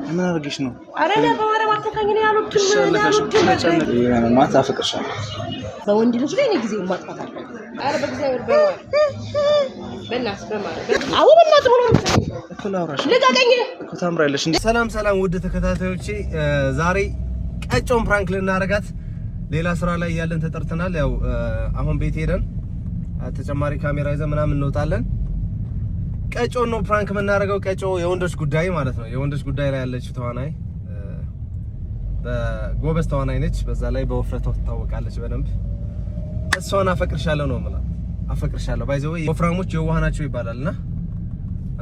ምን አርግሽ ነው አረለ በማረም አትካኝ ነው ያሉት ማታ ፍቅርሻለሁ በወንድ ልጅ ላይ ነው ጊዜው ማጥፋት አለ አረ በእግዚአብሔር በማር በእናት በማር አው በእናት ብሎ እኮላውራሽ ልቀቀኝ እኮ ታምራለሽ እንዴ ሰላም ውድ ተከታታዮቼ ዛሬ ቀጮን ፕራንክ ልናረጋት ሌላ ስራ ላይ ያለን ተጠርተናል ያው አሁን ቤት ሄደን ተጨማሪ ካሜራ ይዘን ምናምን እንወጣለን ቀጮ ነው ፕራንክ የምናደርገው ቀጮ የወንዶች ጉዳይ ማለት ነው የወንዶች ጉዳይ ላይ ያለች ተዋናይ በጎበዝ ተዋናይ ነች በዛ ላይ በወፍረቷ ትታወቃለች በደንብ እሷን አፈቅርሻለሁ ነው ማለት አፈቅርሻለሁ ባይዘው ወፍራሞች የዋህ ናቸው ይባላልና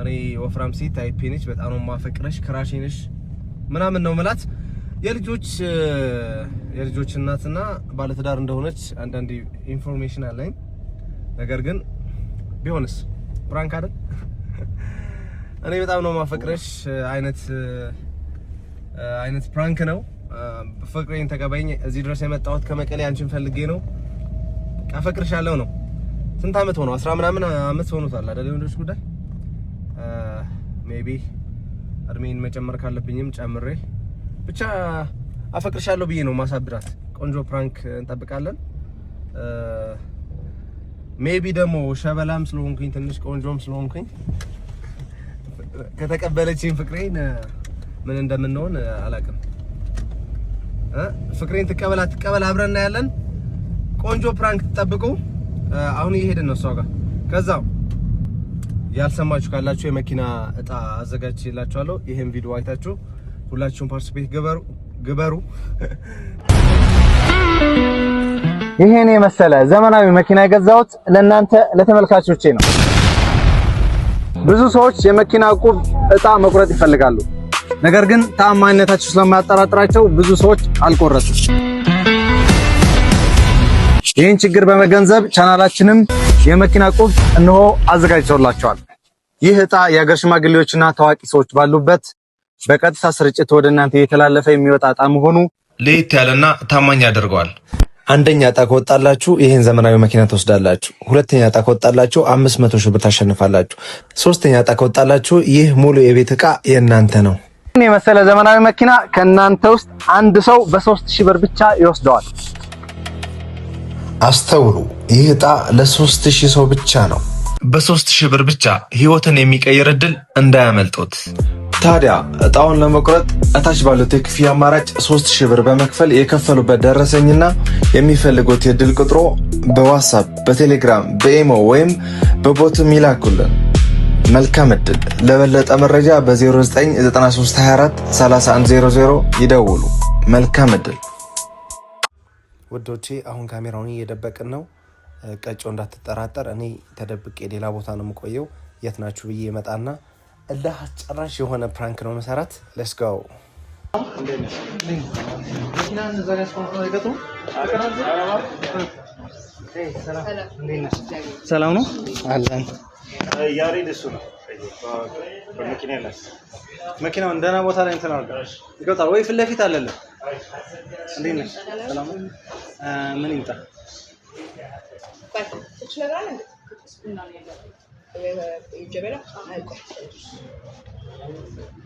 እኔ ወፍራም ሴት ታይፕ ነች በጣም ነው ማፈቅረሽ ክራሽ ነሽ ምናምን ነው ማለት የልጆች እናትና ባለትዳር እንደሆነች አንዳንድ ኢንፎርሜሽን አለኝ ነገር ግን ቢሆንስ ፕራንክ አይደል እኔ በጣም ነው ማፈቅረሽ አይነት ፕራንክ ነው ፍቅሬን ተቀበይኝ እዚህ ድረስ የመጣሁት ከመቀሌ አንቺን ፈልጌ ነው አፈቅርሻለሁ ነው ስንት አመት ሆነው 10 ምናምን አመት ሆኖታል አይደል ወንዶች ጉዳይ ሜቢ አድሜን መጨመር ካለብኝም ጨምሬ ብቻ አፈቅርሻለሁ ብዬ ነው ማሳብራት ቆንጆ ፕራንክ እንጠብቃለን ሜቢ ደግሞ ሸበላም ስለሆንኩኝ ትንሽ ቆንጆም ስለሆንኩኝ ከተቀበለችኝ ፍቅሬን ምን እንደምንሆን አላውቅም ፍቅሬን ትቀበል አብረን ያለን ቆንጆ ፕራንክ ተጠብቁ አሁን እየሄድን ነው እሷ ጋር ከዛው ያልሰማችሁ ካላችሁ የመኪና እጣ አዘጋጅቼላችኋለሁ ይሄን ቪዲዮ አይታችሁ ሁላችሁም ፓርቲሲፔት ግበሩ ይሄን የመሰለ ዘመናዊ መኪና የገዛሁት ለእናንተ ለተመልካቾቼ ነው ብዙ ሰዎች የመኪና ቁብ እጣ መቁረጥ ይፈልጋሉ ነገር ግን ታማኝነታቸው ስለማያጠራጥራቸው ብዙ ሰዎች አልቆረጡም ይህን ችግር በመገንዘብ ቻናላችንም የመኪና ቁብ እነሆ አዘጋጅቶላችኋል ይህ እጣ የሀገር ሽማግሌዎችና ታዋቂ ሰዎች ባሉበት በቀጥታ ስርጭት ወደ እናንተ እየተላለፈ የሚወጣ እጣ መሆኑ ለየት ያለና ታማኝ ያደርገዋል አንደኛ እጣ ከወጣላችሁ ይሄን ዘመናዊ መኪና ተወስዳላችሁ ሁለተኛ እጣ ከወጣላችሁ 500 ሺህ ብር ታሸንፋላችሁ ሶስተኛ እጣ ከወጣላችሁ ይህ ሙሉ የቤት ዕቃ የእናንተ ነው ይሄን የመሰለ ዘመናዊ መኪና ከእናንተ ውስጥ አንድ ሰው በ3000 ብር ብቻ ይወስደዋል አስተውሉ ይህ እጣ ለ3000 ሰው ብቻ ነው በ3000 ብር ብቻ ህይወትን የሚቀይር እድል እንዳያመልጡት ታዲያ እጣውን ለመቁረጥ አታች ባለው የክፍያ አማራጭ 3000 ብር በመክፈል የከፈሉበት ደረሰኝና የሚፈልጉት የድል ቁጥሮ በዋትስአፕ በቴሌግራም በኢሞ ወይም በቦትም ይላኩልን መልካም እድል ለበለጠ መረጃ በ0993243100 ይደውሉ መልካም እድል ወዶቼ አሁን ካሜራውን እየደበቅን ነው ቀጮ እንዳትጠራጠር እኔ ተደብቄ ሌላ ቦታ ነው የምቆየው የት ናችሁ ብዬ መጣና እላህ አስጨራሽ የሆነ ፕራንክ ነው መሰራት ሌትስ ጎ መኪናን ዘጋስ ኮንትሮል አይገጡ ሰላም ነው አለን ያሬድ እሱ ነው በመኪና ያለስ መኪናው እንደና ቦታ ላይ እንትን አለ ይገጣል ወይ ፊት ለፊት አለለ እንዴት ነሽ ሰላም ነው ምን ይምጣ ትችላላችሁ እንዴ እና የጀበላ አይቆ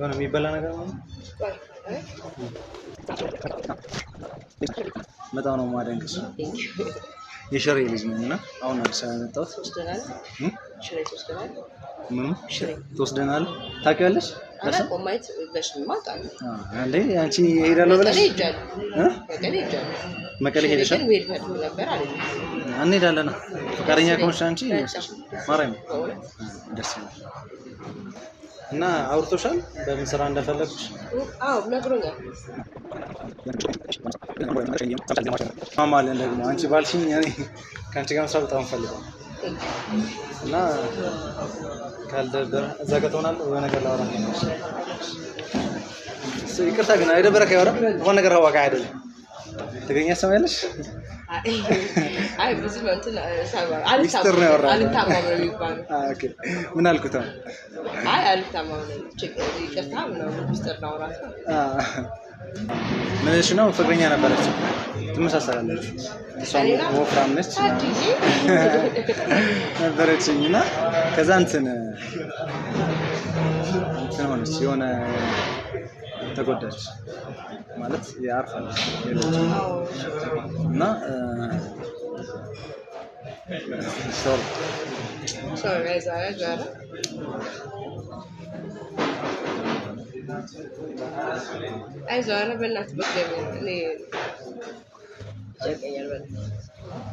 ነው የሚበላ ነገር ነው መጣው ነው ማደንክሽ የሽሬ ልጅ ነውና አሁን አዲስ አበባ መጣሁት ሽሬ ተወስደናል ታውቂያለሽ ቆማይት በሽማ ጣል አንዴ አንቺ ሄዳለሁ ብለሽ መቀሌ ሄደሻል ነበር አይደል እንሄዳለን ፈቃደኛ ከሆንሽ አንቺ ማርያም ደስ ይላል እና አውርቶሻል በምን ስራ እንደፈለግሽ አዎ ነግሮኛል ማማለን ደግሞ አንቺ ባልሽኝ እኔ ካንቺ ጋር መስራት በጣም ፈልጋለሁ እና ካልደበረ እዛ ጋር ትሆናለህ ወይ ነገር ላወራ ነው ይቅርታ ግን አይደበረክ ያወራ ሆነ ነገር ዋጋ አይደለም ተገኘ ሰማያለሽ አይ ብዙ እንትን አልታማም ነው የሚባለው ኦኬ ምን አልኩት አይ አልታማም ነው ይቅርታ ነው ሚስተር ዳውራት ምንሽ ነው ፍቅረኛ ነበረች ትመሳሰላለች እሷ ወፍራም ነች ነበረችኝና ከዛ እንትን ሆነች የሆነ ተጎዳች ማለት ያርፋለች እና sorry ዛሬ አይዞህ በእናትህ በገበያ እኔ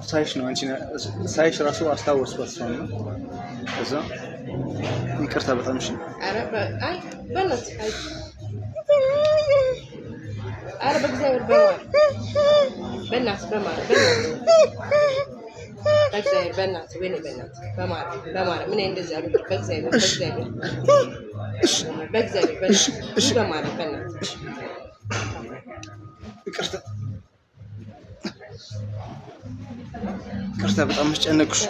ሳይሽ ነው አንቺ ሳይሽ ራሱ አስታወስኳት ሰው ነው እዛ ይቅርታ በጣም እሺ ኧረ አይ በእናትህ አይ ኧረ በእግዚአብሔር በእናትህ በእግዚአብሔር በእናትህ ወይኔ በእናትህ በማርያም ምን እንደዚህ አሉ በእግዚአብሔር በእናትህ ይቅርታ በጣም አስጨነቅኩሽ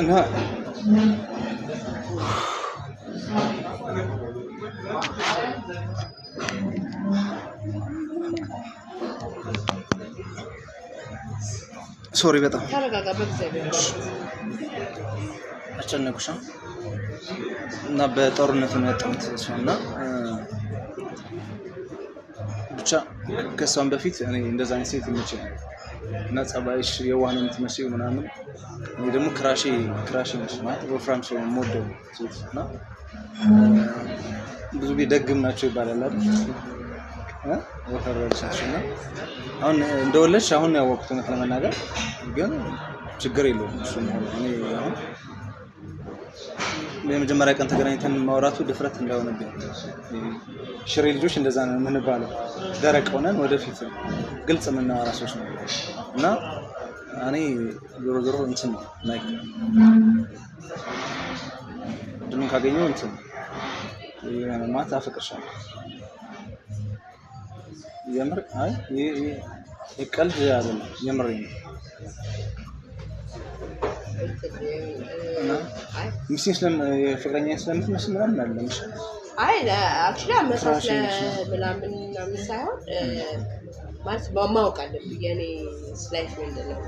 እና ሶሪ በጣም ተረጋጋ በእግዚአብሔር አስጨነቅኩሽ እና በጦርነቱ ነው ያጣሁት እሷና ብቻ ከሷም በፊት እኔ እንደዛ አይነት ሴት ይመቸኛል እና ጸባይሽ የዋህነት የምትመስዪው ምናምን እኔ ደግሞ ክራሼ ነሽ ማለት ወፍራም ሰው የምወደው ሴት እና ብዙ ጊዜ ደግም ናቸው ይባላል አይደል ወፈረሽ ናቸውና አሁን እንደወለድሽ አሁን ያወቅሁት እውነት ለመናገር ግን ችግር የለውም እሱ ነው እኔ አሁን የመጀመሪያ ቀን ተገናኝተን ማውራቱ ድፍረት እንዳይሆንብኝ ሽሬ ልጆች እንደዛ ነው የምንባለው ደረቅ ሆነን ወደፊት ግልጽ የምናወራ ሰዎች ነው እና እኔ ዞሮ እንትን ላይክ ድምን ካገኘው እንትን ማታ አፈቅርሻለሁ የምር አይ ይቀልድ አይደለም የምሬን ነው ሚስቴን ፍቅረኛ ስለምትመስል ምናምን አይደለም አይ አክቹሊ አመሳስለ ምናምን ሳይሆን ማለት ማወቅ አለብኝ የኔ ላይፍ ምንድን ነው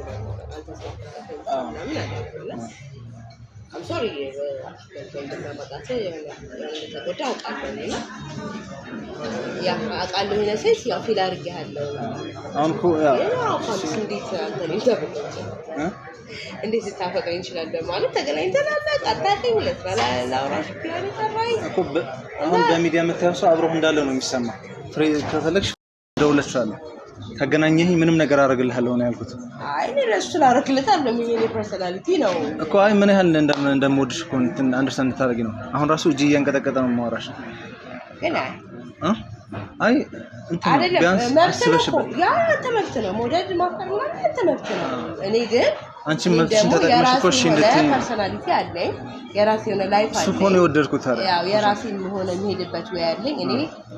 አንተ ምናምን አይደለም I'm sorry እንደማጣት ተጎዳ አውቃለሁ ያ አውቃለሁ የሆነ ሴት ያው ፊል አድርጌሃለሁ አሁን እኮ ያው እንዴት አንተ ነው እንዴት ልታፈቅረኝ ይችላል ማለት ተገናኝተናል አጣጣኝ ሁለት ላውራሽ ፕላን ተራይ እኮ አሁን በሚዲያ የምታየው ሰው አብሮህ እንዳለ ነው የሚሰማ ፍሬ ከፈለግሽ ደውለሻለሁ ታገናኘኝ ምንም ነገር አደርግልሃለሁ ነው ያልኩት አይ ለሱ ላደርግልታለሁ የኔ ፐርሰናሊቲ ነው እኮ አይ ምን ያህል እንደምወድሽ እኮ አንደርስታንድ ታደርጊ ነው አሁን ራሱ እጂ እያንቀጠቀጠ ነው የማወራሽ ገና አይ እንትን ቢያንስ አስበሽበት ያ ተመክተ ነው ሞዴል ማፈር ማለት ተመክተ ነው እኔ ግን አንቺ መብትሽን ተጠቅመሽ እኮ እሺ እንድትይ ፐርሰናሊቲ አለኝ የራሴ የሆነ ላይፍ አለኝ እሱ ነው የወደድኩት አይደል ያው የራሴ የሆነ የሚሄድበት ወይ አለኝ እኔ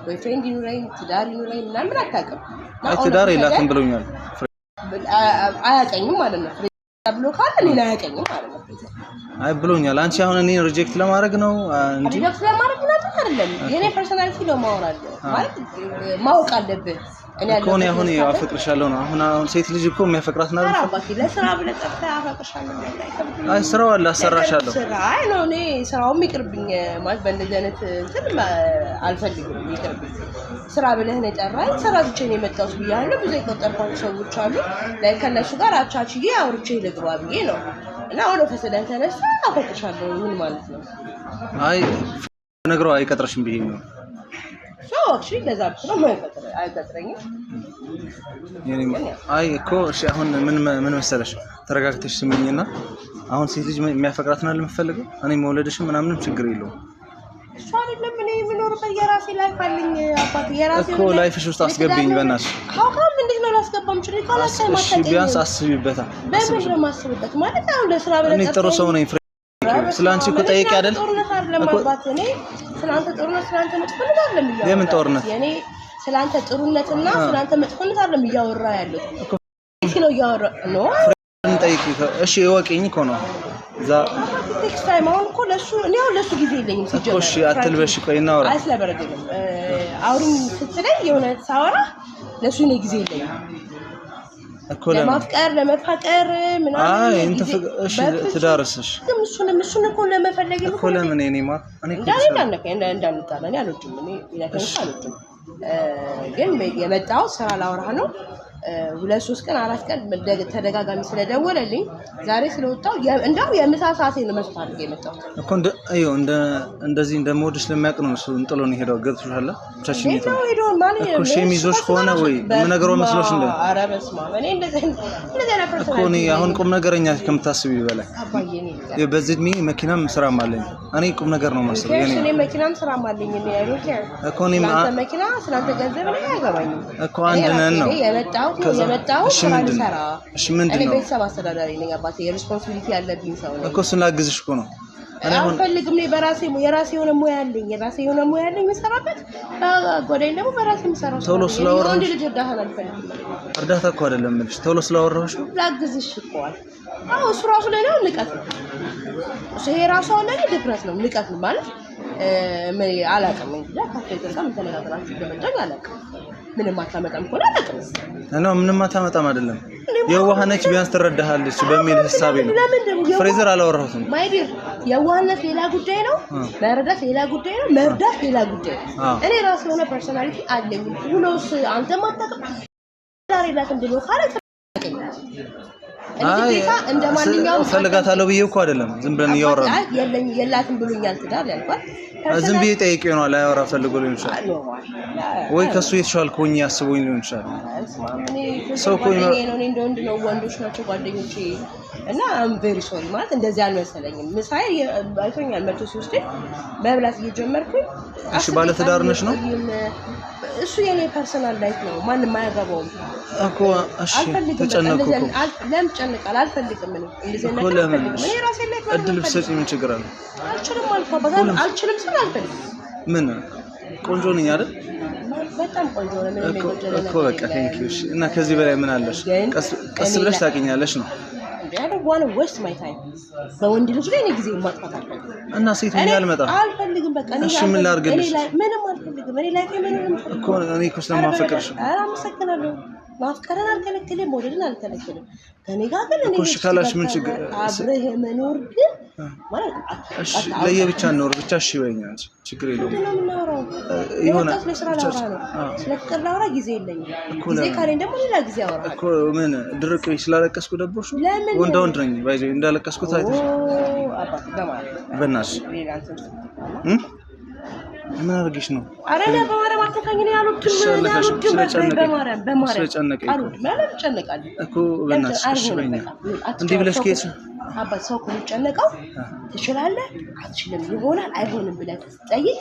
ቦይፍሬንድ ይኑረኝ ትዳር ይኑረኝ ምናምን አታውቅም አይ ትዳር የላትም ብሎኛል አያውቀኝም ማለት ነው ብሎ ካለ እኔን አያውቀኝም ማለት ነው አይ ብሎኛል አንቺ አሁን እኔ ሪጀክት ለማድረግ ነው እንዴ ሪጀክት ለማድረግ ምናምን አይደለም የኔ ፐርሰናሊቲ ነው ማወራለሁ ማለት ማወቅ አለብህ እኔ አሁን አሁን ያፈቅርሻለሁ ነው አሁን ሴት ልጅ እኮ የሚያፈቅራት ነው አባቴ ለስራ ብለህ ጠፍተህ አፈቅርሻለሁ አይ ስራው አለ አሰራሻለሁ አይ ነው እኔ ስራውም ይቅርብኝ ማለት በእንደዚህ አይነት እንትን አልፈልግም ይቅርብኝ ስራ ብለህ ነው ጠራኝ ስራ ብቻ ነው የመጣሁት ብያለሁ ብዙ የቆጠርኳቸው ሰዎች አሉ ላይ ከነሱ ጋር አቻችዬ አውርቼ ልግባ ብዬ ነው እና ወደ ፈሰደን ተነሳ አፈቅርሻለሁ ምን ማለት ነው አይ ነግረው አይቀጥርሽም ብዬ ነው እሺ ለዛ ብቻ ነው አይቀጥረኝም አይ እኮ እሺ አሁን ምን መሰለሽ ተረጋግተሽ ስሚኝና አሁን ሴት ልጅ የሚያፈቅራት ነው ለምፈልገው እኔ መውለድሽም ምናምንም ችግር የለውም እሱ አይደለም እኔ የምኖርበት የራሴ ላይፍ አለኝ አባቴ የራሴ እኮ ላይፍሽ ውስጥ አስገብኝ በእናትሽ አውቃም እንዴት ነው ላስገባም ይችላል ካላሰማ ማታውቂ ቢያንስ አስቢበታ በምን ነው ማስብበት ማለት አሁን ለስራ ብለህ እኔ ጥሩ ሰው ነኝ ስላንቺ እኮ ጠይቄ አይደል እኮ እኔ ስላንተ ጥሩነት ስላንተ መጥፎነት አይደለም ይያወራ የምን ጥሩነት የኔ ስላንተ ጥሩነትና ስላንተ መጥፎነት አይደለም ይያወራ ያለው እኮ ነው ይያወራ ነው ጠይቄ እሺ ወቂኝ እኮ ነው ዛ ቴክስት ታይም አሁን እኮ ለሱ እኔ አሁን ለሱ ጊዜ የለኝም ሲጀመር እሺ አትልበሽ ቆይ እናውራ አይስለበረደም አውሪኝ ስትለኝ የሆነ ሳወራ ለሱ እኔ ጊዜ የለኝም ለማፍቀር ለመፋቀር ምናምን አይ እንት እሺ ትዳርስሽ እሱን እኮ ለመፈለግ እኮ ለምን እኔማ እኔ እንዳንጣላ አልወድም እኔ ያከንሽ አልወድም ግን የመጣው ስራ ላወራህ ነው 2-3 ቀን 4 ቀን ተደጋጋሚ ስለደወለልኝ ዛሬ ስለወጣው እንደው የምሳ ሰዓቴን ነው መስፋት አድርጌ የመጣው እኮ እንደዚህ እንደሞድሽ ለማያቅ ነው እሱ እንጥሎ ነው ሄደው ገብቶሻል ብቻችን ሄዶ ማለት እኮ ሸሚዞሽ ሆነ ወይ ምን ነገሩ መስሎሽ እንደ ኧረ በስመ አብ እኔ እንደዚህ ነበር እኮ እኔ አሁን ቁም ነገረኛ ከምታስቢ በላይ በዚህ እድሜ መኪናም ስራም አለኝ እኔ ቁም ነገር ነው ማስበው እኔ መኪናም ስራም አለኝ እኔ አይዶንት ኬር እኮ እኔ መኪና ስላንተ ገንዘብ ነው ያገባኝ እኮ አንድ ነን ነው የመጣው ስራ ልሰራ እሺ ምንድነው እኔ ቤተሰብ አስተዳዳሪ ነኝ አባቴ የሪስፖንሲቢሊቲ ያለብኝ ሰው ነኝ እኮ እሱን ላግዝሽ እኮ ነው እኔ አልፈልግም እኔ የራሴ የሆነ ሙያ አለኝ የምሰራበት ጎዳይ ደግሞ በራሴ የምሰራው ቶሎ ስለወራሽ እንዴ ልጅ እርዳታ እኮ አይደለም ልጅ ቶሎ ስለወራሽ ላግዝሽ እኮ አዎ እሱ ራሱ ላይ ነው ንቀት ነው እሱ ይሄ ራሱ ላይ ድፍረት ነው ንቀት ነው ማለት ምን አላውቅም እንግዲህ ካፌ ምን ተነጋግራችሁ እንደመጣኝ አላውቅም ምንም አታመጣም እኮ አላውቅም ነው ምንም አታመጣም አይደለም የዋህነች ቢያንስ ትረዳሃለች በሚል ሐሳቤ ነው ፍሬዘር አላወራሁትም ማይዲር የዋህነት ሌላ ጉዳይ ነው መርዳት ሌላ ጉዳይ ነው መርዳት ሌላ ጉዳይ እኔ ራሴ የሆነ ፐርሰናሊቲ አለኝ ሁሉስ አንተ ማጣቀም ዛሬ ላትን ብሎ ካለ አይ እንደማንኛውም ፈልጋታለሁ ብዬ እኮ አይደለም ዝም ብለን እያወራን የላትም ብሎኛል ትዳር ያልኳት ዝም ብዬ ጠይቄው ነው ላያወራ ፈልጎ ሊሆን ይችላል ወይ ከሱ የተሻልኩ ሆኜ ያስበውኝ ሊሆን ይችላል ሰው እኮ እኔ እንደወንድ ነው ወንዶች ናቸው ጓደኞቼ እና አም ቬሪ ሶሪ ማለት እንደዚህ አልመሰለኝም ምሳይ አይቶኛል መጥቶ ሲወስድ መብላት እየጀመርኩኝ እሺ ባለ ትዳር ነሽ ነው እሱ የኔ ፐርሰናል ላይፍ ነው ማንንም አያገባውም እኮ እሺ ተጨነቁ ለምን ጨነቃል አልፈልግም እኔ እንደዚህ ነገር እኔ ራሴ ላይ እድል ብትሰጪኝ ምን ችግር አለ አልችልም አልኩ አልችልም ስል አልፈልግም ምን ቆንጆ ነኝ አይደል በጣም ቆንጆ ነኝ እኮ በቃ ቴንክ ዩ እሺ እና ከዚህ በላይ ምን አለሽ ቀስ ብለሽ ታውቂኛለሽ ነው I don't want to waste my time በወንድ ልጅ ላይ ጊዜ ማጥፋት አልፈልግም እና ሴት ምን ያልመጣ አልፈልግም በቃ እሺ ምን ላድርግልሽ ምንም አልፈልግም እኔ ላይ ምንም እኮ እኔ እኮ ስለማፈቅርሽ አመሰግናለሁ ማፍቀርን አልከለክልም ሞዴልን አልከለክልም ከኔ ጋር ግን እኔ እሺ ካላሽ ምን ችግር አብረህ መኖር ግን ማለት እሺ ለየብቻ ኖር ብቻ እሺ በይኛል ችግር የለውም ይሆነ ስለፍቅር ላውራ ጊዜ የለኝም ጊዜ ካለኝ ደግሞ ሌላ ጊዜ አወራለሁ እኮ ምን ድርቅ ስላለቀስኩ ደቦሽ ወንድ ነኝ ባይዘ እንዳለቀስኩ ታይተሽ አባት በማለት በእናትሽ ምን አድርግሽ ነው አረና በማርያም አትካኝ ነው ያሉት በማርያም ስለጨነቀኝ ማለት ጨነቃል እኮ በእናትሽ እሺ በይኝ እንዴ ብለሽ ከየት አባት ሰው ሁሉ ጨነቀው ትችላለህ አትችልም ይሆናል አይሆንም ብለህ ጠይቅ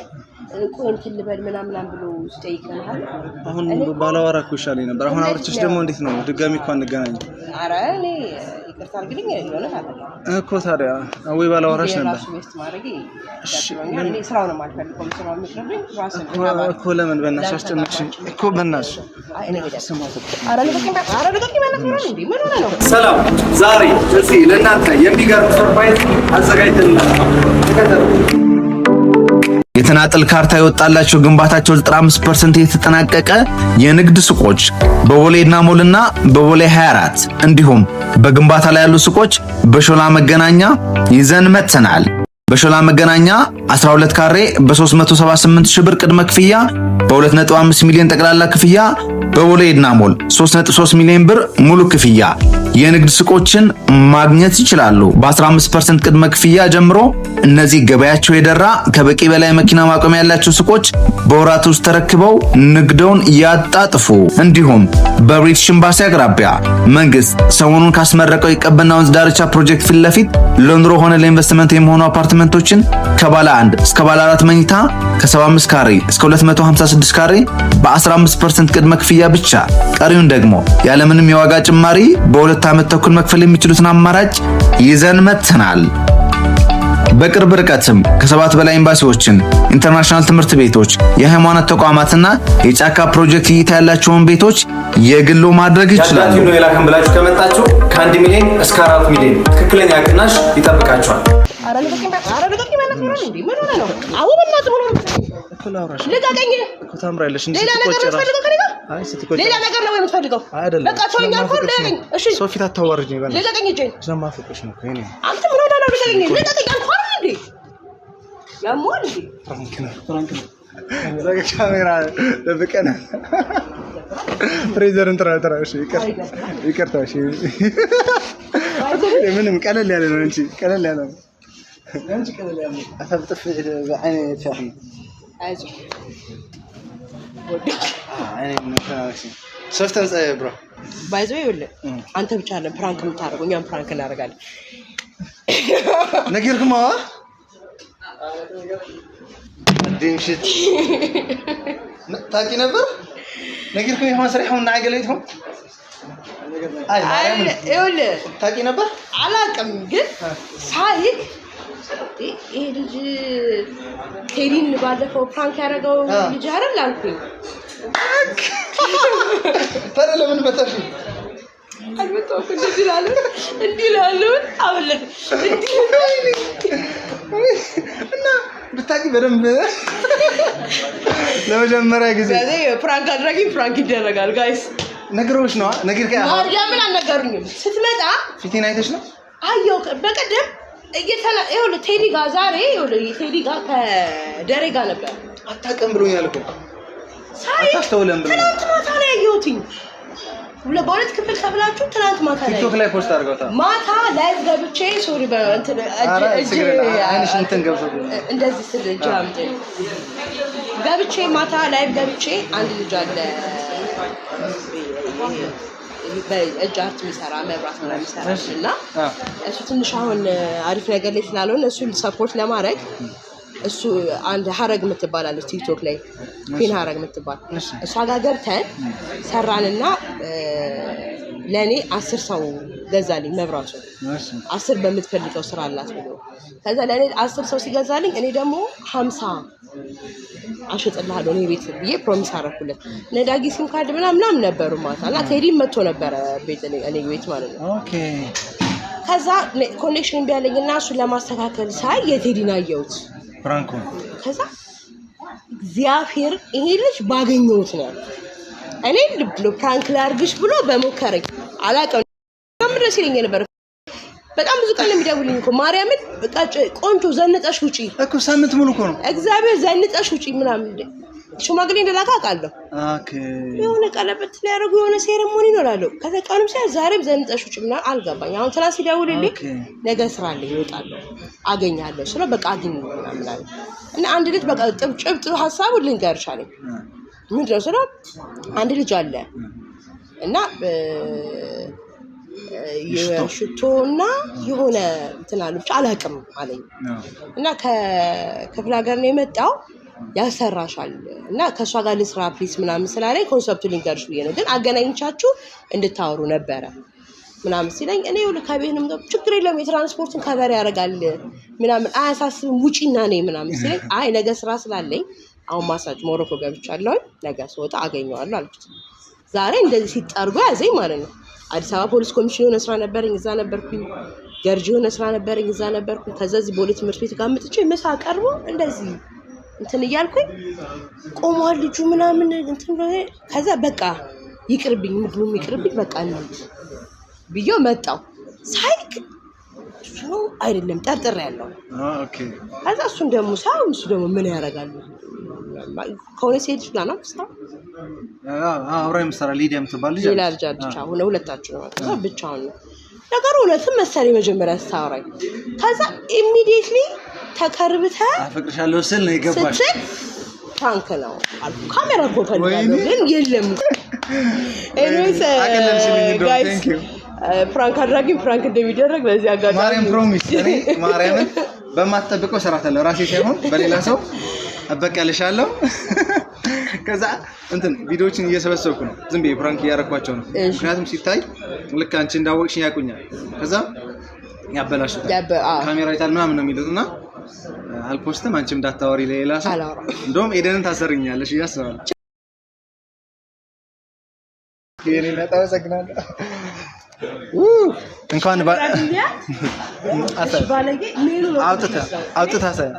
ቆይ እንትን ልበል ምናምን ብሎ ጠይቀናል አሁን ባላወራኩ ይሻለኝ ነበር አሁን አውርቼሽ ደግሞ እንዴት ነው ድጋሚ እንኳን እንገናኝ አረ እኔ ይቅርታ አድርግልኝ ይሆናል እኮ ታዲያ ወይ ባላወራሽ ነበር እሺ እኔ ስራውን ማልፈልገው ስራውን ምትረብኝ ራስን እኮ ለምን በእናትሽ አስጨነቅሽኝ እኮ በእናትሽ ሰላም ዛሬ እዚህ ለእናንተ የሚገርም ሰርፕራይዝ አዘጋጅተንላችኋል የተናጠል ካርታ የወጣላቸው ግንባታቸው 95% የተጠናቀቀ የንግድ ሱቆች በቦሌና ሞልና በቦሌ 24 እንዲሁም በግንባታ ላይ ያሉ ሱቆች በሾላ መገናኛ ይዘን መጥተናል። በሾላ መገናኛ 12 ካሬ በ378 ሺህ ብር ቅድመ ክፍያ በ2.5 ሚሊዮን ጠቅላላ ክፍያ በቦሌና ሞል 3.3 ሚሊዮን ብር ሙሉ ክፍያ የንግድ ሱቆችን ማግኘት ይችላሉ። በ15% ቅድመ ክፍያ ጀምሮ እነዚህ ገበያቸው የደራ ከበቂ በላይ መኪና ማቆሚያ ያላቸው ሱቆች በወራት ውስጥ ተረክበው ንግደውን ያጣጥፉ። እንዲሁም በብሪቲሽ ኤምባሲ አቅራቢያ መንግስት ሰሞኑን ካስመረቀው የቀበና ወንዝ ዳርቻ ፕሮጀክት ፊት ለፊት ለኑሮ ሆነ ለኢንቨስትመንት የሚሆኑ አፓርትመንቶችን ከባለ 1 እስከ ባለ 4 መኝታ ከ75 ካሬ እስከ 256 ካሬ በ15% ቅድመ ክፍያ ብቻ ቀሪውን ደግሞ ያለምንም የዋጋ ጭማሪ በ2 ዓመት ተኩል መክፈል የሚችሉትን አማራጭ ይዘን መጥተናል። በቅርብ ርቀትም ከ7 በላይ ኤምባሲዎችን፣ ኢንተርናሽናል ትምህርት ቤቶች፣ የሃይማኖት ተቋማትና የጫካ ፕሮጀክት እይታ ያላቸውን ቤቶች የግሎ ማድረግ ይችላሉ። ያላችሁ ነው የላከን ብላችሁ ከመጣችሁ ከ1 ሚሊዮን እስከ 4 ሚሊዮን ትክክለኛ ቅናሽ ይጠብቃችኋል። እኮ ታምራለሽ እንዴ? አይ ስትቆይ ሌላ ነገር ነው የምትፈልገው በቃ ተወኝ አልኩህ ለቀኝ እሺ ሶፊት አታዋርጅኝ ባለ ለቀኝ እጄን ስለማፈቅሽ ነው ከኔ አንተ ምን ወዳና ለቀኝ ለቀኝ አልኩህ እንዴ ያሞል እንዴ ፍራንክ ነው ካሜራ ለበቀና ፍሬዘርን ተራ እሺ ይቅርታ እሺ ምንም ቀለል ያለ ነው እንጂ ቀለል ያለ ነው እንጂ ቀለል ያለ ነው አታብጥፍ በአይኔ ሻፊ አይዞ አይኔ ነካሽ ሶፍተን ጻይ ብሮ ባይዞ ይወለ አንተ ብቻ አይደለም ፕራንክ የምታደርገው እኛም ፕራንክ እናደርጋለን ነገርኩማ አዲምሽት ታቂ ነበር ነገርኩ ይሁን ሰሪሁን ናገለይቱም አይ ማርያም ይወለ ታቂ ነበር አላቅም ግን ሳይክ ይሄ ልጅ ቴዲን ባለፈው ፕራንክ ያደረገው ልጅ አይደል አልኩኝ ታዲያ ለምን መጣሽ አልመጣሁም እንዲህ ላሉ አወለድ እና ብታቂ በደንብ ለመጀመሪያ ጊዜ ፕራንክ አድራጊ ፕራንክ ይደረጋል ጋይስ ነገሮች ነው ነገር ማርያምን አልነገሩኝም ስትመጣ ፊቴን አይተሽ ነው አየሁ በቀደም ይኸውልህ ቴዲ ጋር ዛሬ ይኸውልህ ቴዲ ጋር ከደሬ ጋር ነበር አታውቅም ብሎኛል እኮ አታስተውለም ብሎ ትናንት ማታ ነው ያየሁትኝ በሁለት ክፍል ተብላችሁ ትናንት ማታ ላይ ቲክቶክ ላይ ፖስት አድርገውታል ማታ ላይቭ ገብቼ ሶሪ በእንትን አይንሽ እንትን ገብቶ እንደዚህ ስል ጃምጥ ገብቼ ማታ ላይቭ ገብቼ አንድ ልጅ አለ በእጃት የሚሰራ መብራት ምናምን ይሰራልና እሱ ትንሽ አሁን አሪፍ ነገር ላይ ስላልሆነ እሱን ሰፖርት ለማድረግ እሱ አንድ ሀረግ የምትባላለች ቲክቶክ ላይ ፒን ሀረግ የምትባል እሷ ጋር ገብተን ሰራንና ለኔ 10 ሰው ገዛልኝ መብራቱ 10 በምትፈልገው ስራ አላት ብሎ ከዛ ለኔ 10 ሰው ሲገዛልኝ እኔ ደግሞ 50 አሽጥልሃለሁ እኔ ቤት ብዬ ፕሮሚስ አደረኩለት ነዳጊ ሲም ካርድ ምናምን ነበሩ ማታና ቴዲ መጥቶ ነበር ቤት እኔ ቤት ማለት ነው ኦኬ ከዛ ኮኔክሽን ቢያለኝና እሱ ለማስተካከል ሳይ የቴዲን አየሁት ፍራንኮ ከዛ እግዚአብሔር ይሄ ልጅ ባገኘሁት ነው እኔ ልብ ፕራንክ ላርግሽ ብሎ በሞከረኝ አላቀም ምንድነው ሲለኝ ነበር በጣም ብዙ ቀን የሚደውልኝ እኮ ማርያምን በቃ ቆንጆ ዘንጠሽ ውጪ እኮ ሳምንት ሙሉ እኮ ነው እግዚአብሔር ዘንጠሽ ውጪ ምናምን ሽማግሌ እንደላካ አውቃለሁ ኦኬ የሆነ ቀለበት ሊያደርጉ የሆነ ሴሬሞኒ ይኖራሉ ከተቀኑም ሲያ ዛሬም ዘንጠሽ ውጪ ምናምን አልገባኝ አሁን ትናንት ሲደውልልኝ ነገ ስራ አለኝ እወጣለሁ አገኛለሁ ስለ በቃ አግኝ ምናምን አለ እና አንድ ልጅ በቃ ጭብጥ ሐሳቡ ልንገርሽ አለኝ ምንድነው ስለ አንድ ልጅ አለ እና የሽቶና የሆነ እንትን አሉ ብቻ አላውቅም አለኝ እና ከክፍለ ሀገር ነው የመጣው ያሰራሻል እና ከሷ ጋር ልስራ ፕሊስ ምናምን ስላለኝ ኮንሰፕቱ ሊንገርሽ ብዬ ነው ግን አገናኝቻችሁ እንድታወሩ ነበረ ምናምን ሲለኝ እኔ ይኸውልህ ከቤትም ችግር የለውም የትራንስፖርቱን ከበር ያደርጋል ምናምን አያሳስብም ውጪና ነኝ ምናምን ሲለኝ አይ ነገ ስራ ስላለኝ አሁን ማሳጅ ሞሮኮ ገብቻለሁ ነገ ስወጣ አገኘዋለሁ አልኩት ዛሬ እንደዚህ ሲጣርጎ ያዘኝ ማለት ነው አዲስ አበባ ፖሊስ ኮሚሽን የሆነ ስራ ነበረኝ እዛ ነበርኩኝ ገርጂ የሆነ ስራ ነበረኝ እዛ ነበርኩኝ ከዛ እዚህ ቦሌ ትምህርት ቤት ጋር መጥቼ ምሳ ቀርቦ እንደዚህ እንትን እያልኩኝ ቆሟል ልጁ ምናምን እንትን ከዛ በቃ ይቅርብኝ ምግቡም ይቅርብኝ በቃ እንሂድ ብዬ መጣሁ ሳይክ እሱ አይደለም ጠርጥሬ ያለው ኦኬ ከዛ እሱን ደግሞ ሳው እሱ ደግሞ ምን ያደርጋል ከሆነ ሴት ጋር ነው ስታ አብራይ መስራ ሊዲያ የምትባል ልጅ ሌላ ልጅ አለች አሁን ሁለታችሁ ነው ከዛ ብቻውን ነው ነገሩ እውነትም መሰለኝ መጀመሪያ ስታወራኝ ከዛ ኢሚዲየትሊ ተከርብተ አፈቅርሻለሁ ስል ነው የገባሽ ፍራንክ ነው አልኩ ካሜራ እኮ ፈልጋለሁ ግን የለም ኤኒዌይስ ጋይስ ፍራንክ አድራጊ ፍራንክ እንደሚደረግ በዚህ አጋጣሚ ማርያም ፕሮሚስ እኔ ማርያምን በማትጠብቀው ሰራታለሁ ራሴ ሳይሆን በሌላ ሰው አበቀልሻለሁ ከዛ እንትን ቪዲዮዎችን እየሰበሰብኩ ነው ዝም ብዬ ፍራንክ እያረኳቸው ነው ምክንያቱም ሲታይ ልክ አንቺ እንዳወቅሽኝ ያቁኛል ከዛ ያበላሽታል ካሜራ ይታል ምናምን ነው የሚሉትና አልፖስትም አንቺም እንዳታወሪ ለሌላ ሰው እንደውም ኤደንን ታሰርኛለሽ እያስባለሁ የኔ ነጣው ሰግናለሁ እንኳን አውጥታ ሳይ